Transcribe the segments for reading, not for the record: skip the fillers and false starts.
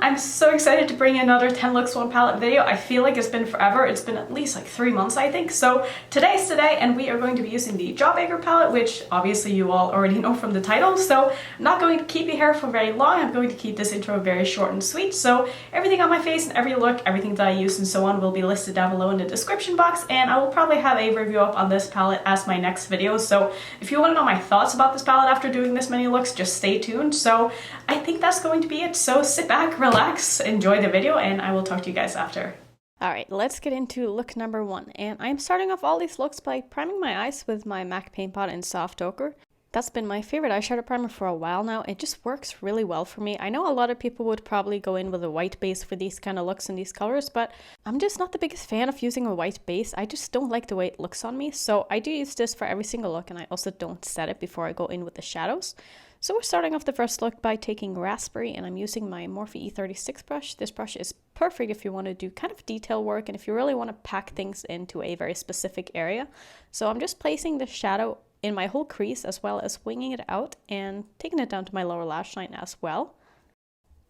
I'm so excited to bring you another 10 looks 1 palette video. I feel like it's been forever. It's been at least like 3 months, I think. So today's today, and we are going to be using the Jawbreaker palette, which obviously you all already know from the title. So I'm not going to keep you here for very long. I'm going to keep this intro very short and sweet. So everything on my face and every look, everything that I use and so on will be listed down below in the description box, and I will probably have a review up on this palette as my next video. So if you want to know my thoughts about this palette after doing this many looks, just stay tuned. So I think that's going to be it. So sit back, relax, enjoy the video, and I will talk to you guys after. Alright, let's get into look number 1. And I'm starting off all these looks by priming my eyes with my MAC Paint Pot in Soft Ochre. That's been my favorite eyeshadow primer for a while now. It just works really well for me. I know a lot of people would probably go in with a white base for these kind of looks and these colors, but I'm just not the biggest fan of using a white base. I just don't like the way it looks on me. So I do use this for every single look, and I also don't set it before I go in with the shadows. So we're starting off the first look by taking Raspberry, and I'm using my Morphe E36 brush. This brush is perfect if you want to do kind of detail work and if you really want to pack things into a very specific area. So I'm just placing the shadow in my whole crease as well as winging it out and taking it down to my lower lash line as well.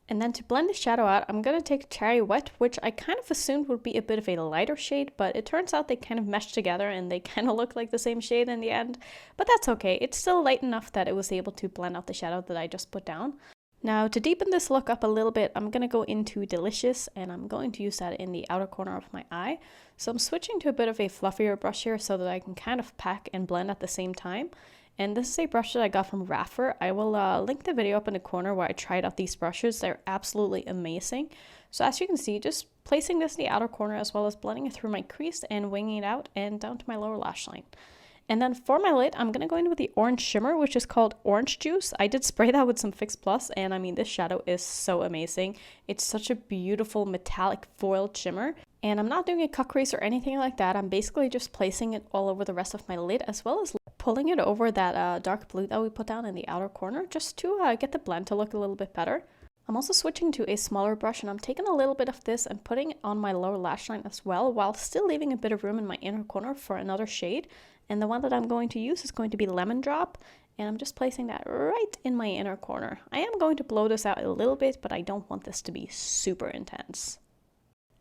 And then to blend the shadow out, I'm going to take Cherry Wet, which I kind of assumed would be a bit of a lighter shade, but it turns out they kind of meshed together and they kind of look like the same shade in the end. But that's okay, it's still light enough that it was able to blend out the shadow that I just put down. Now to deepen this look up a little bit, I'm going to go into Delirious, and I'm going to use that in the outer corner of my eye. So I'm switching to a bit of a fluffier brush here so that I can kind of pack and blend at the same time. And this is a brush that I got from Raffer. I will link the video up in the corner where I tried out these brushes. They're absolutely amazing. So as you can see, just placing this in the outer corner as well as blending it through my crease and winging it out and down to my lower lash line. And then for my lid, I'm going to go in with the orange shimmer, which is called Orange Juice. I did spray that with some Fix Plus, and I mean, this shadow is so amazing. It's such a beautiful metallic foiled shimmer. And I'm not doing a cut crease or anything like that. I'm basically just placing it all over the rest of my lid, as well as pulling it over that dark blue that we put down in the outer corner, just to get the blend to look a little bit better. I'm also switching to a smaller brush, and I'm taking a little bit of this and putting it on my lower lash line as well, while still leaving a bit of room in my inner corner for another shade. And the one that I'm going to use is going to be Lemon Drop, and I'm just placing that right in my inner corner. I am going to blow this out a little bit, but I don't want this to be super intense.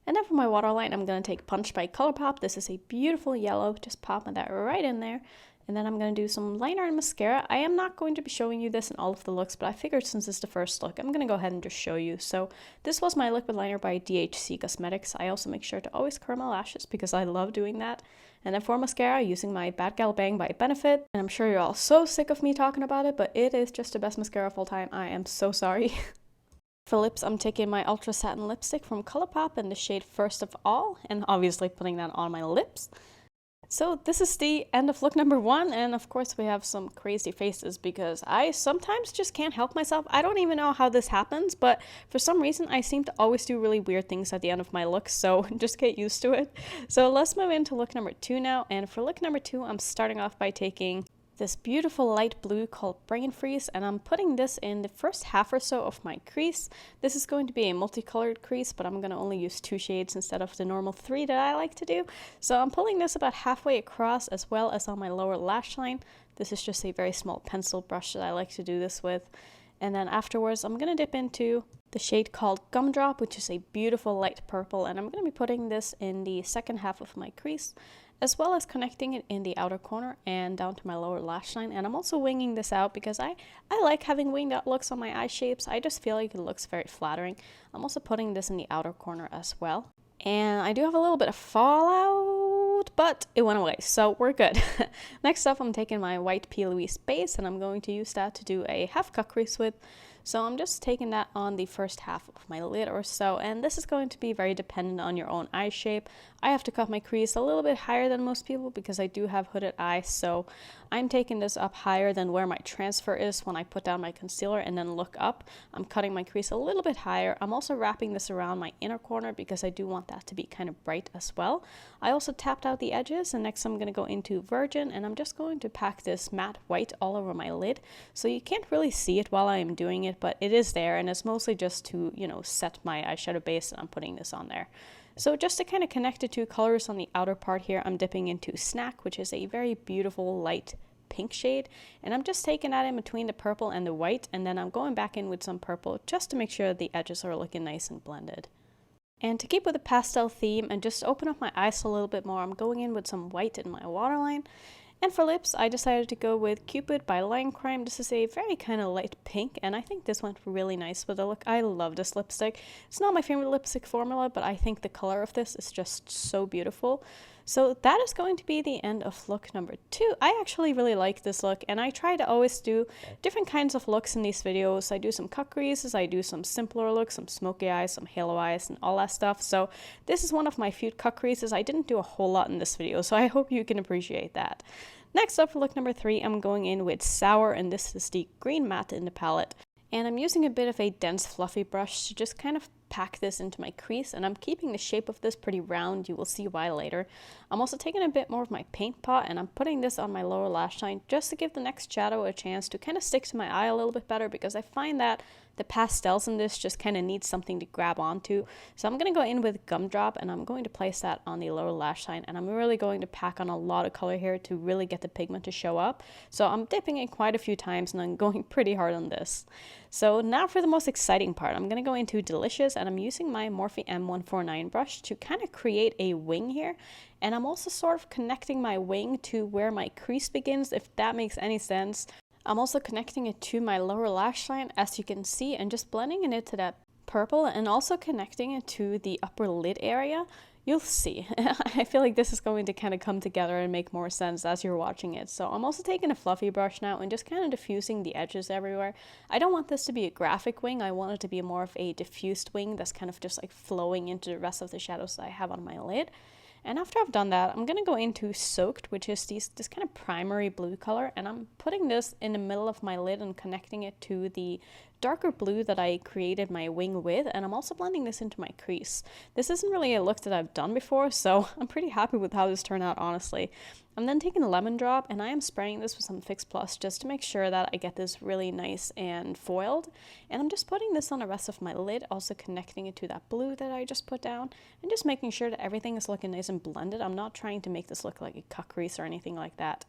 And then for my waterline, I'm going to take Punch by Colourpop. This is a beautiful yellow, just popping that right in there. And then I'm going to do some liner and mascara. I am not going to be showing you this in all of the looks, but I figured since it's the first look, I'm going to go ahead and just show you. So this was my liquid liner by DHC Cosmetics. I also make sure to always curl my lashes because I love doing that. And then for mascara, using my Badgalbang by Benefit. And I'm sure you're all so sick of me talking about it, but it is just the best mascara of all time. I am so sorry. For lips, I'm taking my Ultra Satin lipstick from Colourpop in the shade First of All, and obviously putting that on my lips. So this is the end of look number 1, and of course we have some crazy faces because I sometimes just can't help myself. I don't even know how this happens, but for some reason I seem to always do really weird things at the end of my looks, so just get used to it. So let's move into look number 2 now, and for look number 2, I'm starting off by taking this beautiful light blue called Brain Freeze, and I'm putting this in the first half or so of my crease. This is going to be a multicolored crease, but I'm going to only use 2 shades instead of the normal 3 that I like to do. So I'm pulling this about halfway across as well as on my lower lash line. This is just a very small pencil brush that I like to do this with. And then afterwards, I'm going to dip into the shade called Gumdrop, which is a beautiful light purple, and I'm going to be putting this in the second half of my crease, as well as connecting it in the outer corner and down to my lower lash line. And I'm also winging this out because I like having winged out looks on my eye shapes. I just feel like it looks very flattering. I'm also putting this in the outer corner as well. And I do have a little bit of fallout, but it went away, so we're good. Next up, I'm taking my white Plouise base, and I'm going to use that to do a half cut crease with. So I'm just taking that on the first half of my lid or so, and this is going to be very dependent on your own eye shape. I have to cut my crease a little bit higher than most people because I do have hooded eyes, so I'm taking this up higher than where my transfer is when I put down my concealer and then look up. I'm cutting my crease a little bit higher. I'm also wrapping this around my inner corner because I do want that to be kind of bright as well. I also tapped out the edges, and next I'm going to go into Virgin, and I'm just going to pack this matte white all over my lid. So you can't really see it while I'm doing it, but it is there, and it's mostly just to, you know, set my eyeshadow base, and I'm putting this on there. So just to kind of connect the 2 colors on the outer part here, I'm dipping into Snack, which is a very beautiful light pink shade, and I'm just taking that in between the purple and the white, and then I'm going back in with some purple just to make sure the edges are looking nice and blended. And to keep with the pastel theme and just open up my eyes a little bit more, I'm going in with some white in my waterline. And for lips, I decided to go with Cupid by Line Crime. This is a very kind of light pink, and I think this went really nice with the look. I love this lipstick. It's not my favorite lipstick formula, but I think the color of this is just so beautiful. So that is going to be the end of look number 2. I actually really like this look, and I try to always do different kinds of looks in these videos. I do some cut creases, I do some simpler looks, some smoky eyes, some halo eyes, and all that stuff. So this is one of my few cut creases. I didn't do a whole lot in this video, so I hope you can appreciate that. Next up for look number 3, I'm going in with Sour, and this is the green matte in the palette. And I'm using a bit of a dense fluffy brush to just kind of pack this into my crease, and I'm keeping the shape of this pretty round. You will see why later. I'm also taking a bit more of my paint pot, and I'm putting this on my lower lash line just to give the next shadow a chance to kind of stick to my eye a little bit better, because I find that the pastels in this just kind of need something to grab onto. So I'm going to go in with Gumdrop, and I'm going to place that on the lower lash line, and I'm really going to pack on a lot of color here to really get the pigment to show up. So I'm dipping it quite a few times, and I'm going pretty hard on this. So now for the most exciting part, I'm going to go into Delicious, and I'm using my Morphe M149 brush to kind of create a wing here. And I'm also sort of connecting my wing to where my crease begins, if that makes any sense. I'm also connecting it to my lower lash line, as you can see, and just blending it to that purple, and also connecting it to the upper lid area. You'll see. I feel like this is going to kind of come together and make more sense as you're watching it. So I'm also taking a fluffy brush now and just kind of diffusing the edges everywhere. I don't want this to be a graphic wing. I want it to be more of a diffused wing that's kind of just like flowing into the rest of the shadows that I have on my lid. And after I've done that, I'm going to go into Soaked, which is this kind of primary blue color, and I'm putting this in the middle of my lid and connecting it to the darker blue that I created my wing with, and I'm also blending this into my crease. This isn't really a look that I've done before, so I'm pretty happy with how this turned out, honestly. I'm then taking a lemon drop, and I am spraying this with some Fix Plus just to make sure that I get this really nice and foiled. And I'm just putting this on the rest of my lid, also connecting it to that blue that I just put down, and just making sure that everything is looking nice and blended. I'm not trying to make this look like a cut crease or anything like that.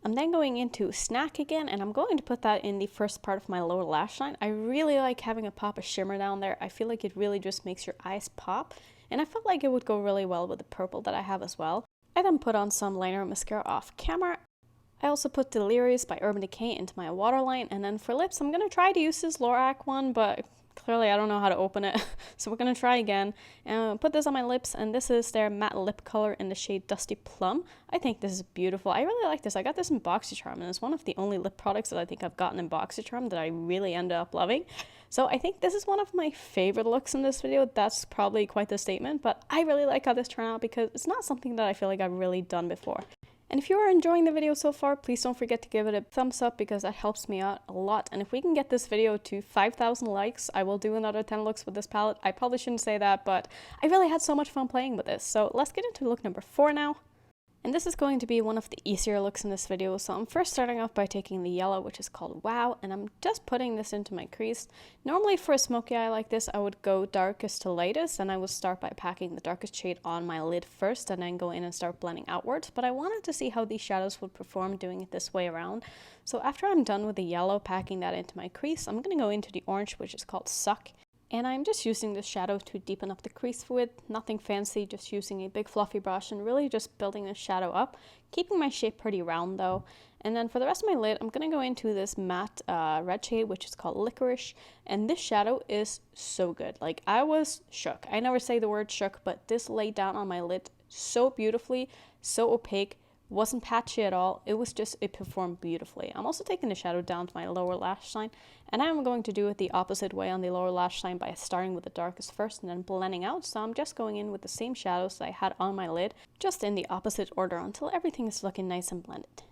I'm then going into Snack again, and I'm going to put that in the first part of my lower lash line. I really like having a pop of shimmer down there. I feel like it really just makes your eyes pop, and I felt like it would go really well with the purple that I have as well. I then put on some liner and mascara off camera. I also put Delirious by Urban Decay into my waterline, and then for lips, I'm going to try to use this Lorac one, but clearly I don't know how to open it, so we're going to try again. And put this on my lips, and this is their matte lip color in the shade Dusty Plum. I think this is beautiful. I really like this. I got this in BoxyCharm, and it's one of the only lip products that I think I've gotten in BoxyCharm that I really ended up loving. So I think this is one of my favorite looks in this video. That's probably quite the statement, but I really like how this turned out because it's not something that I feel like I've really done before. And if you are enjoying the video so far, please don't forget to give it a thumbs up because that helps me out a lot. And if we can get this video to 5,000 likes, I will do another 10 looks with this palette. I probably shouldn't say that, but I really had so much fun playing with this. So let's get into look number 4 now. And this is going to be one of the easier looks in this video. So I'm first starting off by taking the yellow, which is called Wow, and I'm just putting this into my crease. Normally for a smoky eye like this, I would go darkest to lightest, and I would start by packing the darkest shade on my lid first and then go in and start blending outwards. But I wanted to see how these shadows would perform doing it this way around. So after I'm done with the yellow, packing that into my crease, I'm going to go into the orange, which is called Suck. And I'm just using this shadow to deepen up the crease width, nothing fancy, just using a big fluffy brush and really just building this shadow up, keeping my shape pretty round though. And then for the rest of my lid, I'm going to go into this matte red shade, which is called Licorice. And this shadow is so good. Like, I was shook. I never say the word shook, but this laid down on my lid so beautifully, so opaque. Wasn't patchy at all. It was just, it performed beautifully. I'm also taking the shadow down to my lower lash line, and I'm going to do it the opposite way on the lower lash line by starting with the darkest first and then blending out. So I'm just going in with the same shadows that I had on my lid, just in the opposite order until everything is looking nice and blended.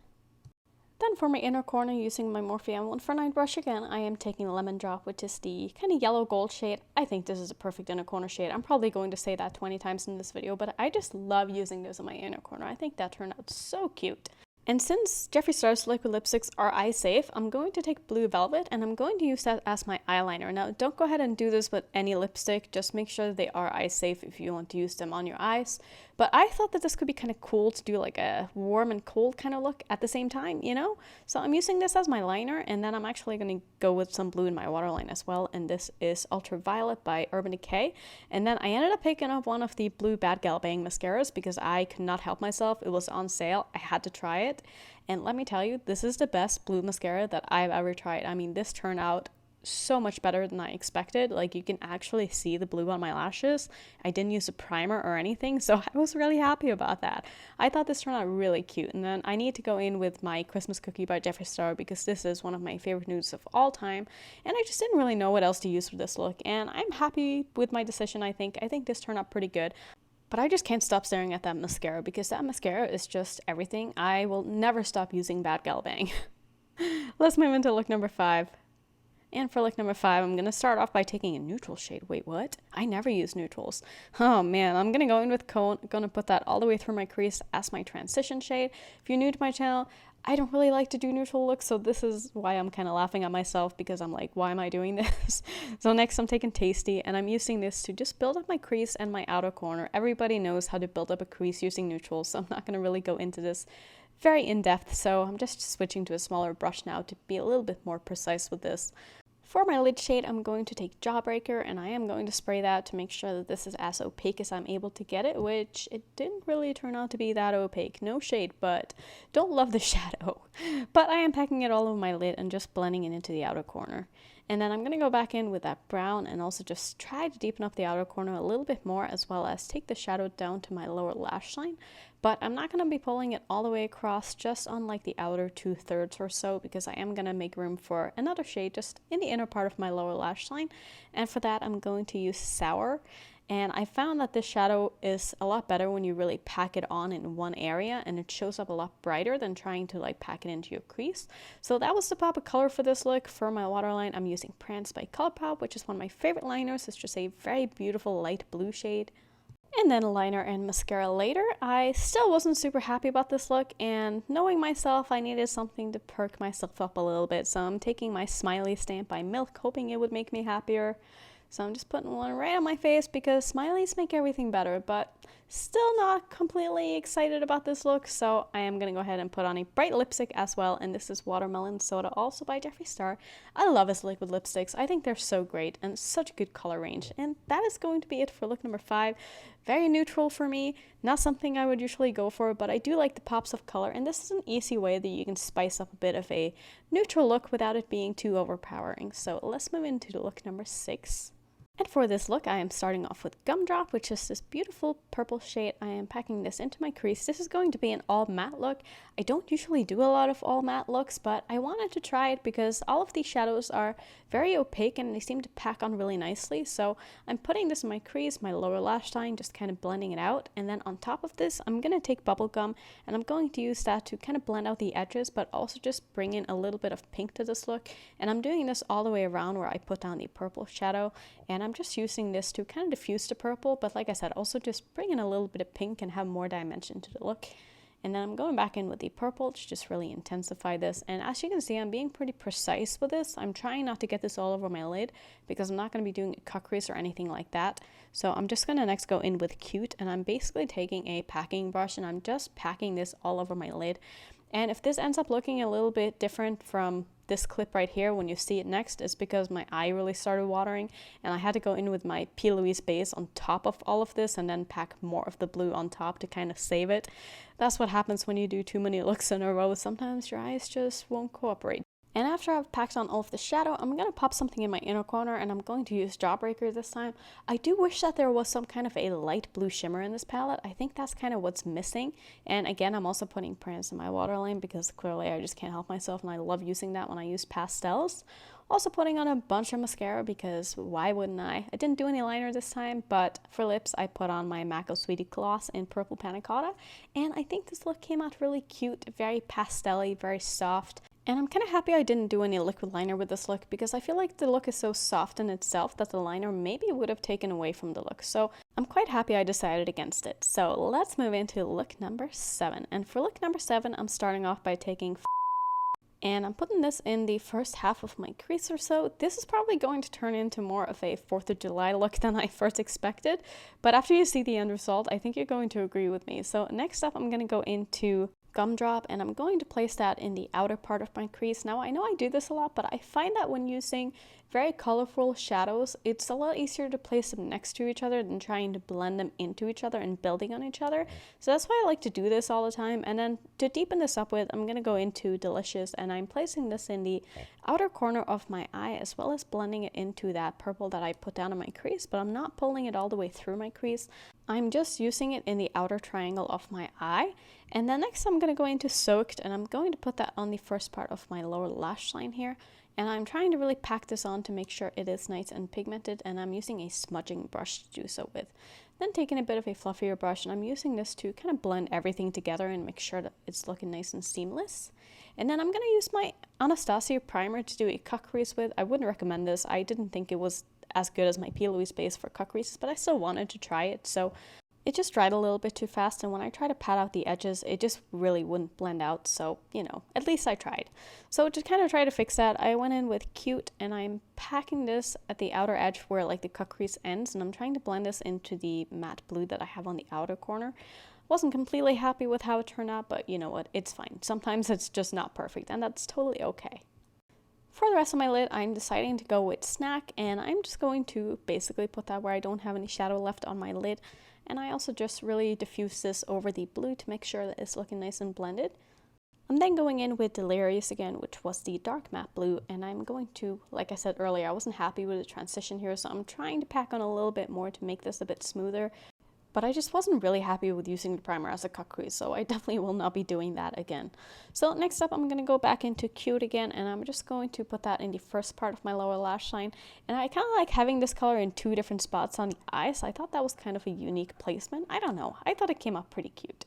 Then for my inner corner, using my Morphe M149 brush again, I am taking Lemon Drop, which is the kind of yellow gold shade. I think this is a perfect inner corner shade. I'm probably going to say that 20 times in this video, but I just love using this in my inner corner. I think that turned out so cute. And since Jeffree Star's liquid lipsticks are eye safe, I'm going to take Blue Velvet and I'm going to use that as my eyeliner. Now, don't go ahead and do this with any lipstick. Just make sure that they are eye safe if you want to use them on your eyes. But I thought that this could be kind of cool to do like a warm and cold kind of look at the same time, you know? So I'm using this as my liner, and then I'm actually going to go with some blue in my waterline as well. And this is Ultraviolet by Urban Decay. And then I ended up picking up one of the blue Badgalbang mascaras because I could not help myself. It was on sale. I had to try it. And let me tell you, this is the best blue mascara that I've ever tried. I mean, this turned out so much better than I expected. Like, you can actually see the blue on my lashes. I didn't use a primer or anything, so I was really happy about that. I thought this turned out really cute. And then I need to go in with my Christmas Cookie by Jeffree Star because this is one of my favorite nudes of all time, and I just didn't really know what else to use for this look, and I'm happy with my decision. I think this turned out pretty good. But I just can't stop staring at that mascara because that mascara is just everything. I will never stop using Badgalbang. Let's move into look number 5. And for look number 5, I'm going to start off by taking a neutral shade. Wait, what? I never use neutrals. Oh man, I'm going to go in with Cone. I'm going to put that all the way through my crease as my transition shade. If you're new to my channel, I don't really like to do neutral looks, so this is why I'm kind of laughing at myself because I'm like, why am I doing this? So next I'm taking Tasty, and I'm using this to just build up my crease and my outer corner. Everybody knows how to build up a crease using neutrals, so I'm not going to really go into this very in-depth, so I'm just switching to a smaller brush now to be a little bit more precise with this. For my lid shade, I'm going to take Jawbreaker, and I am going to spray that to make sure that this is as opaque as I'm able to get it, which it didn't really turn out to be that opaque. No shade, but don't love the shadow. But I am packing it all over my lid and just blending it into the outer corner. And then I'm going to go back in with that brown and also just try to deepen up the outer corner a little bit more, as well as take the shadow down to my lower lash line. But I'm not going to be pulling it all the way across, just on like the outer 2/3 or so, because I am going to make room for another shade just in the inner part of my lower lash line. And for that, I'm going to use Sour. And I found that this shadow is a lot better when you really pack it on in one area, and it shows up a lot brighter than trying to like pack it into your crease. So that was the pop of color for this look. For my waterline, I'm using Prance by Colourpop, which is one of my favorite liners. It's just a very beautiful light blue shade. And then liner and mascara later. I still wasn't super happy about this look, and knowing myself, I needed something to perk myself up a little bit. So I'm taking my Smiley stamp by Milk, hoping it would make me happier. So I'm just putting one right on my face because smileys make everything better, but still not completely excited about this look. So I am going to go ahead and put on a bright lipstick as well. And this is Watermelon Soda, also by Jeffree Star. I love his liquid lipsticks. I think they're so great and such a good color range. And that is going to be it for look number 5. Very neutral for me. Not something I would usually go for, but I do like the pops of color. And this is an easy way that you can spice up a bit of a neutral look without it being too overpowering. So let's move into the look number 6. And for this look, I am starting off with Gumdrop, which is this beautiful purple shade. I am packing this into my crease. This is going to be an all matte look. I don't usually do a lot of all matte looks, but I wanted to try it because all of these shadows are very opaque and they seem to pack on really nicely. So I'm putting this in my crease, my lower lash line, just kind of blending it out. And then on top of this, I'm going to take Bubblegum, and I'm going to use that to kind of blend out the edges, but also just bring in a little bit of pink to this look. And I'm doing this all the way around where I put down the purple shadow, and I'm just using this to kind of diffuse the purple, but like I said, also just bring in a little bit of pink and have more dimension to the look. And then I'm going back in with the purple to just really intensify this. And as you can see, I'm being pretty precise with this. I'm trying not to get this all over my lid because I'm not going to be doing a cut crease or anything like that. So I'm just going to next go in with Cute, and I'm basically taking a packing brush and I'm just packing this all over my lid. And if this ends up looking a little bit different from this clip right here when you see it next, it's because my eye really started watering and I had to go in with my Plouise base on top of all of this and then pack more of the blue on top to kind of save it. That's what happens when you do too many looks in a row. Sometimes your eyes just won't cooperate. And after I've packed on all of the shadow, I'm going to pop something in my inner corner, and I'm going to use Jawbreaker this time. I do wish that there was some kind of a light blue shimmer in this palette. I think that's kind of what's missing. And again, I'm also putting Prance in my waterline because clearly I just can't help myself, and I love using that when I use pastels. Also putting on a bunch of mascara because why wouldn't I? I didn't do any liner this time, but for lips, I put on my MAC Sweetie Gloss in Purple Panna Cotta, and I think this look came out really cute, very pastel-y, very soft. And I'm kind of happy I didn't do any liquid liner with this look because I feel like the look is so soft in itself that the liner maybe would have taken away from the look. So I'm quite happy I decided against it. So let's move into look number 7. And for look number 7, I'm starting off by taking and I'm putting this in the first half of my crease or so. This is probably going to turn into more of a 4th of July look than I first expected. But after you see the end result, I think you're going to agree with me. So next up, I'm going to go into Gumdrop, and I'm going to place that in the outer part of my crease. Now, I know I do this a lot, but I find that when using very colorful shadows, it's a lot easier to place them next to each other than trying to blend them into each other and building on each other. So that's why I like to do this all the time. And then to deepen this up with, I'm going to go into Delicious, and I'm placing this in the outer corner of my eye as well as blending it into that purple that I put down on my crease, but I'm not pulling it all the way through my crease. I'm just using it in the outer triangle of my eye. And then next I'm going to go into Soaked, and I'm going to put that on the first part of my lower lash line here. And I'm trying to really pack this on to make sure it is nice and pigmented, and I'm using a smudging brush to do so with. Then taking a bit of a fluffier brush, and I'm using this to kind of blend everything together and make sure that it's looking nice and seamless. And then I'm going to use my Anastasia primer to do a cut crease with. I wouldn't recommend this. I didn't think it was as good as my Plouise base for cut creases, but I still wanted to try it. So it just dried a little bit too fast, and when I try to pat out the edges, it just really wouldn't blend out. So, you know, at least I tried. So to kind of try to fix that, I went in with Cute, and I'm packing this at the outer edge where like the cut crease ends, and I'm trying to blend this into the matte blue that I have on the outer corner. Wasn't completely happy with how it turned out, but you know what, it's fine. Sometimes it's just not perfect, and that's totally okay. For the rest of my lid, I'm deciding to go with Snack, and I'm just going to basically put that where I don't have any shadow left on my lid. And I also just really diffuse this over the blue to make sure that it's looking nice and blended. I'm then going in with Delirious again, which was the dark matte blue, and I'm going to, like I said earlier, I wasn't happy with the transition here, so I'm trying to pack on a little bit more to make this a bit smoother. But I just wasn't really happy with using the primer as a cut crease, so I definitely will not be doing that again. So next up, I'm going to go back into Cute again, and I'm just going to put that in the first part of my lower lash line. And I kind of like having this color in 2 different spots on the eyes. I thought that was kind of a unique placement. I don't know. I thought it came out pretty cute.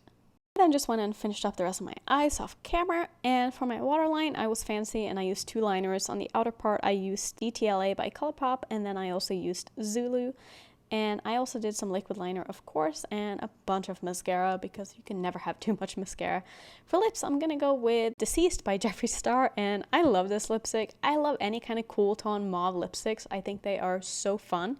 I then just went and finished up the rest of my eyes off camera, and for my waterline, I was fancy and I used 2 liners. On the outer part, I used DTLA by Colourpop, and then I also used Zulu. And I also did some liquid liner, of course, and a bunch of mascara because you can never have too much mascara. For lips, I'm gonna go with Deceased by Jeffree Star, and I love this lipstick. I love any kind of cool tone mauve lipsticks. I think they are so fun.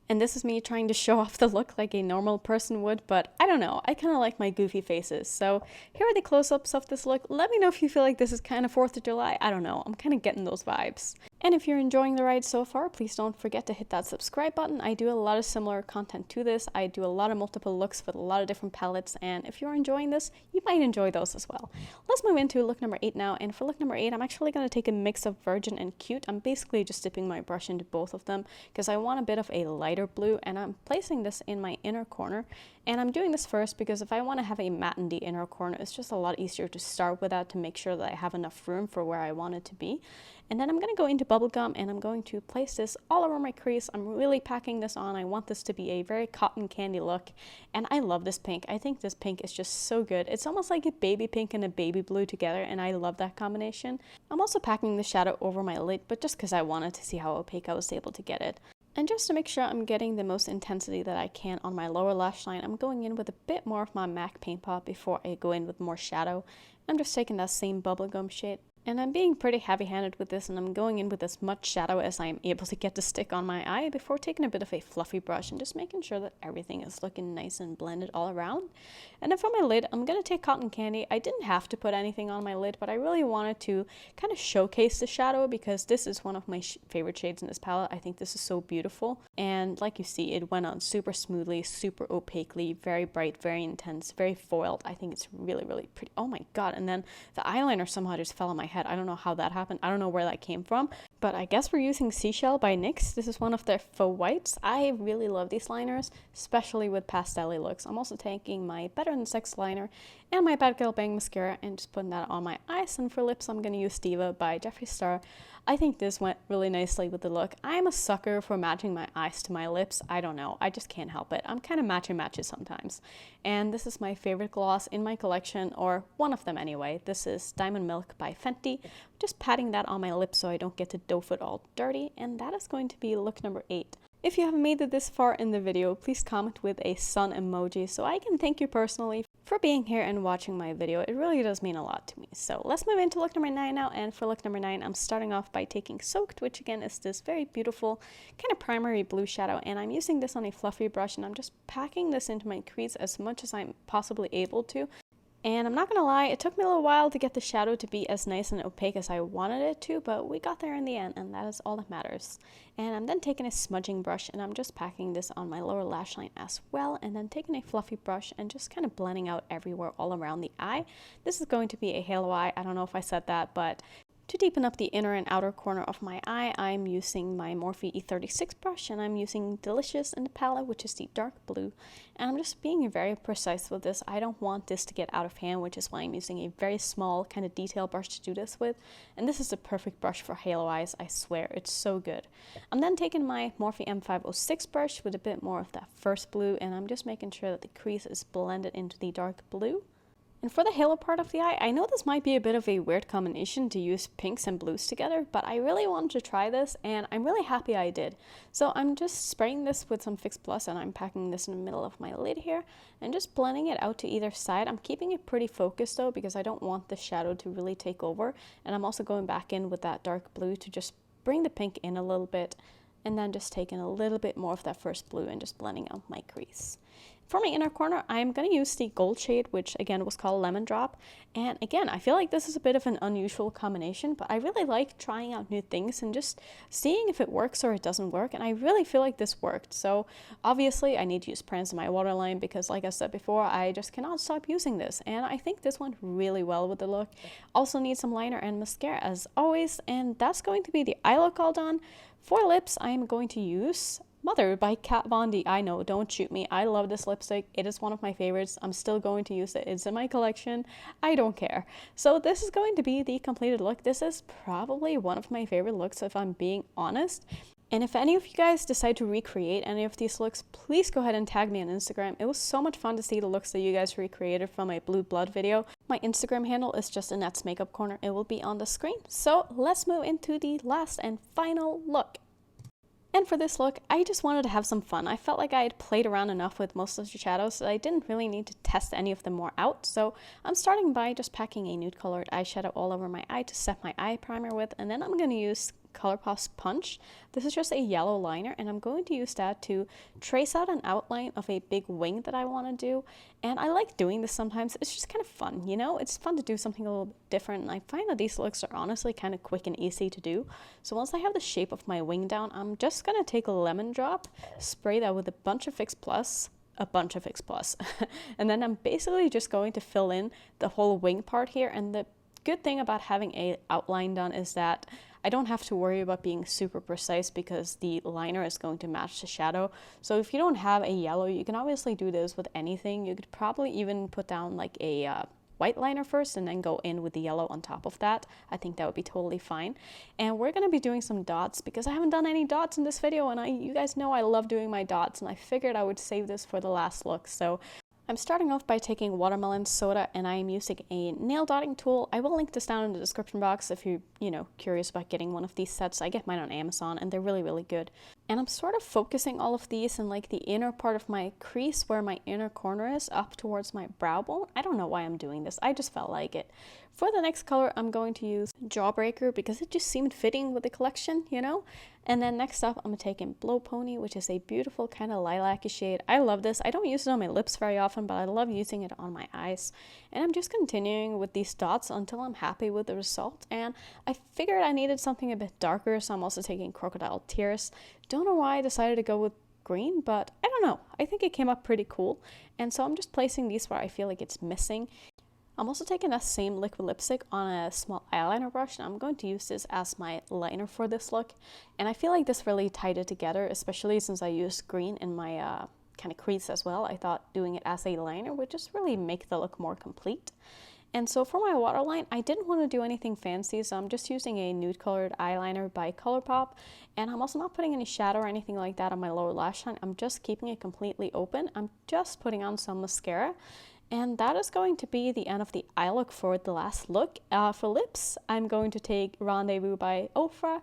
And this is me trying to show off the look like a normal person would, but I don't know, I kind of like my goofy faces. So here are the close-ups of this look. Let me know if you feel like this is kind of 4th of July. I don't know, I'm kind of getting those vibes. And if you're enjoying the ride so far, please don't forget to hit that subscribe button. I do a lot of similar content to this. I do a lot of multiple looks with a lot of different palettes, and if you're enjoying this, you might enjoy those as well. Let's move into look number 8 now, and for look number 8, I'm actually going to take a mix of Virgin and Cute. I'm basically just dipping my brush into both of them because I want a bit of a lighter blue, and I'm placing this in my inner corner. And I'm doing this first because if I want to have a matte in the inner corner, it's just a lot easier to start with that to make sure that I have enough room for where I want it to be. And then I'm going to go into Bubblegum, and I'm going to place this all over my crease. I'm really packing this on. I want this to be a very cotton candy look, and I love this pink. I think this pink is just so good. It's almost like a baby pink and a baby blue together, and I love that combination. I'm also packing the shadow over my lid, but just because I wanted to see how opaque I was able to get it. And just to make sure I'm getting the most intensity that I can on my lower lash line, I'm going in with a bit more of my MAC Paint Pot before I go in with more shadow. I'm just taking that same bubblegum shade. And I'm being pretty heavy-handed with this, and I'm going in with as much shadow as I am able to get to stick on my eye before taking a bit of a fluffy brush and just making sure that everything is looking nice and blended all around. And then for my lid, I'm going to take Cotton Candy. I didn't have to put anything on my lid, but I really wanted to kind of showcase the shadow because this is one of my favorite shades in this palette. I think this is so beautiful. And like you see, it went on super smoothly, super opaquely, very bright, very intense, very foiled. I think it's really, really pretty. Oh my god. And then the eyeliner somehow just fell on my head. I don't know how that happened. I don't know where that came from, but I guess we're using Seashell by NYX. This is one of their faux whites. I really love these liners, especially with pastel-y looks. I'm also taking my Better Than Sex liner and my Badgalbang mascara and just putting that on my eyes. And for lips, I'm going to use Diva by Jeffree Star. I think this went really nicely with the look. I'm a sucker for matching my eyes to my lips. I don't know. I just can't help it. I'm kind of matches sometimes. And this is my favorite gloss in my collection, or one of them anyway. This is Diamond Milk by Fenty, just patting that on my lips so I don't get the doe foot all dirty, and that is going to be look number 8. If you haven't made it this far in the video, please comment with a sun emoji so I can thank you personally for being here and watching my video. It really does mean a lot to me. So let's move into look number 9 now, and for look number 9, I'm starting off by taking Soaked, which again is this very beautiful kind of primary blue shadow, and I'm using this on a fluffy brush, and I'm just packing this into my crease as much as I'm possibly able to. And I'm not gonna lie, it took me a little while to get the shadow to be as nice and opaque as I wanted it to, but we got there in the end, and that is all that matters. And I'm then taking a smudging brush, and I'm just packing this on my lower lash line as well, and then taking a fluffy brush and just kind of blending out everywhere all around the eye. This is going to be a halo eye. I don't know if I said that, but to deepen up the inner and outer corner of my eye, I'm using my Morphe E36 brush, and I'm using Delirious in the palette, which is the dark blue. And I'm just being very precise with this. I don't want this to get out of hand, which is why I'm using a very small kind of detail brush to do this with. And this is the perfect brush for halo eyes, I swear, it's so good. I'm then taking my Morphe M506 brush with a bit more of that first blue, and I'm just making sure that the crease is blended into the dark blue. And for the halo part of the eye, I know this might be a bit of a weird combination to use pinks and blues together, but I really wanted to try this, and I'm really happy I did. So I'm just spraying this with some Fix Plus, and I'm packing this in the middle of my lid here, and just blending it out to either side. I'm keeping it pretty focused though, because I don't want the shadow to really take over, and I'm also going back in with that dark blue to just bring the pink in a little bit, and then just taking a little bit more of that first blue and just blending out my crease. For my inner corner, I'm going to use the gold shade, which again was called Lemon Drop. And again, I feel like this is a bit of an unusual combination, but I really like trying out new things and just seeing if it works or it doesn't work. And I really feel like this worked. So obviously I need to use Prince in my waterline because, like I said before, I just cannot stop using this. And I think this went really well with the look. Also need some liner and mascara as always. And that's going to be the eye look all done. For lips, I'm going to use Mother by Kat Von D. I know, don't shoot me. I love this lipstick. It is one of my favorites. I'm still going to use it. It's in my collection. I don't care. So this is going to be the completed look. This is probably one of my favorite looks if I'm being honest. And if any of you guys decide to recreate any of these looks, please go ahead and tag me on Instagram. It was so much fun to see the looks that you guys recreated from my Blue Blood video. My Instagram handle is just Annette's Makeup Corner. It will be on the screen. So let's move into the last and final look. And for this look, I just wanted to have some fun. I felt like I had played around enough with most of the shadows that I didn't really need to test any of them more out. So I'm starting by just packing a nude colored eyeshadow all over my eye to set my eye primer with, and then I'm going to use Colourpop's Punch. This is just a yellow liner, and I'm going to use that to trace out an outline of a big wing that I want to do. And I like doing this sometimes. It's just kind of fun, you know? It's fun to do something a little bit different, and I find that these looks are honestly kind of quick and easy to do. So once I have the shape of my wing down, I'm just going to take a lemon drop, spray that with a bunch of Fix Plus, and then I'm basically just going to fill in the whole wing part here. And the good thing about having a outline done is that I don't have to worry about being super precise because the liner is going to match the shadow. So if you don't have a yellow, you can obviously do this with anything. You could probably even put down like a white liner first and then go in with the yellow on top of that. I think that would be totally fine. And we're going to be doing some dots because I haven't done any dots in this video, and you guys know I love doing my dots, and I figured I would save this for the last look. So I'm starting off by taking watermelon soda, and I am using a nail dotting tool. I will link this down in the description box if you're, curious about getting one of these sets. I get mine on Amazon, and they're really, really good. And I'm sort of focusing all of these in like the inner part of my crease where my inner corner is, up towards my brow bone. I don't know why I'm doing this. I just felt like it. For the next color, I'm going to use Jawbreaker because it just seemed fitting with the collection, And then next up, I'm taking Blow Pony, which is a beautiful kind of lilac-y shade. I love this. I don't use it on my lips very often, but I love using it on my eyes. And I'm just continuing with these dots until I'm happy with the result. And I figured I needed something a bit darker, so I'm also taking Crocodile Tears. Don't know why I decided to go with green, but I don't know. I think it came up pretty cool. And so I'm just placing these where I feel like it's missing. I'm also taking that same liquid lipstick on a small eyeliner brush, and I'm going to use this as my liner for this look. And I feel like this really tied it together, especially since I used green in my kind of crease as well. I thought doing it as a liner would just really make the look more complete. And so for my waterline, I didn't want to do anything fancy, so I'm just using a nude colored eyeliner by Colourpop. And I'm also not putting any shadow or anything like that on my lower lash line. I'm just keeping it completely open. I'm just putting on some mascara. And that is going to be the end of the eye look for the last look. For lips, I'm going to take Rendezvous by Ofra.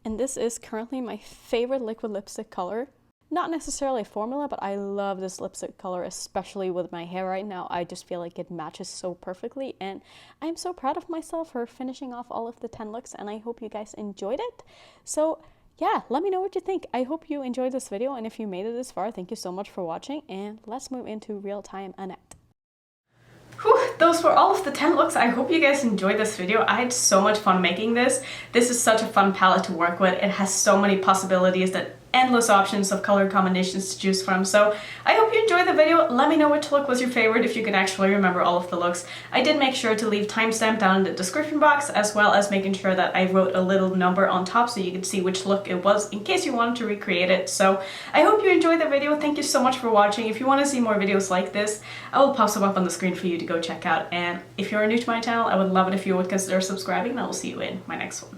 And this is currently my favorite liquid lipstick color. Not necessarily a formula, but I love this lipstick color, especially with my hair right now. I just feel like it matches so perfectly, and I'm so proud of myself for finishing off all of the 10 looks, and I hope you guys enjoyed it. So yeah, let me know what you think. I hope you enjoyed this video, and if you made it this far, thank you so much for watching, and let's move into real-time Annette. Whew, those were all of the 10 looks. I hope you guys enjoyed this video. I had so much fun making this. This is such a fun palette to work with. It has so many possibilities, that endless options of color combinations to choose from. So I hope you enjoyed the video. Let me know which look was your favorite if you can actually remember all of the looks. I did make sure to leave timestamp down in the description box, as well as making sure that I wrote a little number on top so you could see which look it was in case you wanted to recreate it. So I hope you enjoyed the video. Thank you so much for watching. If you want to see more videos like this, I will pop some up on the screen for you to go check out. And if you're new to my channel, I would love it if you would consider subscribing, and I will see you in my next one.